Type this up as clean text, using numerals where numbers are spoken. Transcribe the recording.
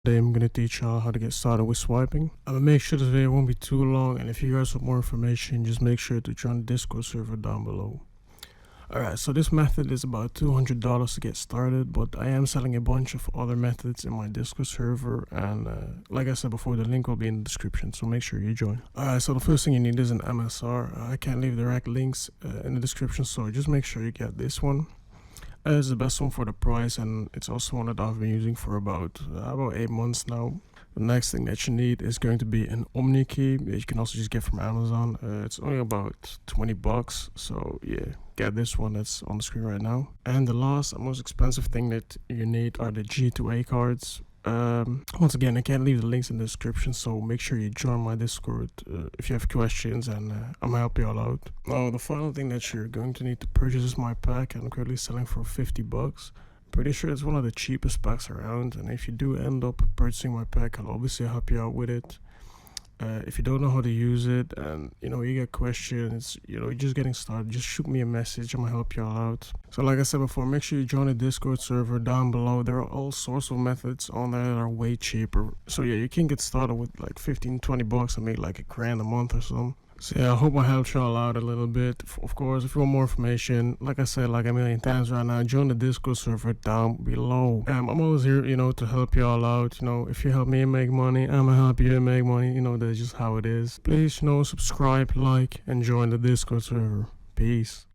Today I'm gonna teach y'all how to get started with swiping. I'm gonna make sure this video won't be too long, and if you guys want more information, just make sure to join the Discord server down below. Alright, so this method is about $200 to get started, but I am selling a bunch of other methods in my Discord server, and like I said before, the link will be in the description, so make sure you join. Alright, so the first thing you need is an MSR. I can't leave direct links in the description, so just make sure you get this one. It's the best one for the price, and it's also one that I've been using for about 8 months now. The next thing that you need is going to be an Omni key that you can also just get from Amazon. It's only about 20 bucks, so yeah, get this one that's on the screen right now. And the last and most expensive thing that you need are the G2A cards. Once again, I can't leave the links in the description, so make sure you join my Discord if you have questions, and I'm gonna help you all out. Now, the final thing that you're going to need to purchase is my pack. I'm currently selling for 50 bucks. Pretty sure it's one of the cheapest packs around, and if you do end up purchasing my pack, I'll obviously help you out with it. If you don't know how to use it, and you get questions, you're just getting started, just shoot me a message. I'm gonna help you all out. So like I said before, make sure you join the Discord server down below. There are all sorts of methods on there that are way cheaper. So yeah, you can get started with like 15-20 bucks and make like $1,000 a month or something. So yeah, I hope I helped y'all out a little bit. Of course, if you want more information, like I said like a million times right now, join the Discord server down below. I'm always here, to help y'all out. If you help me make money, I'm gonna help you make money. That's just how it is. Please, subscribe, like, and join the Discord server. Peace.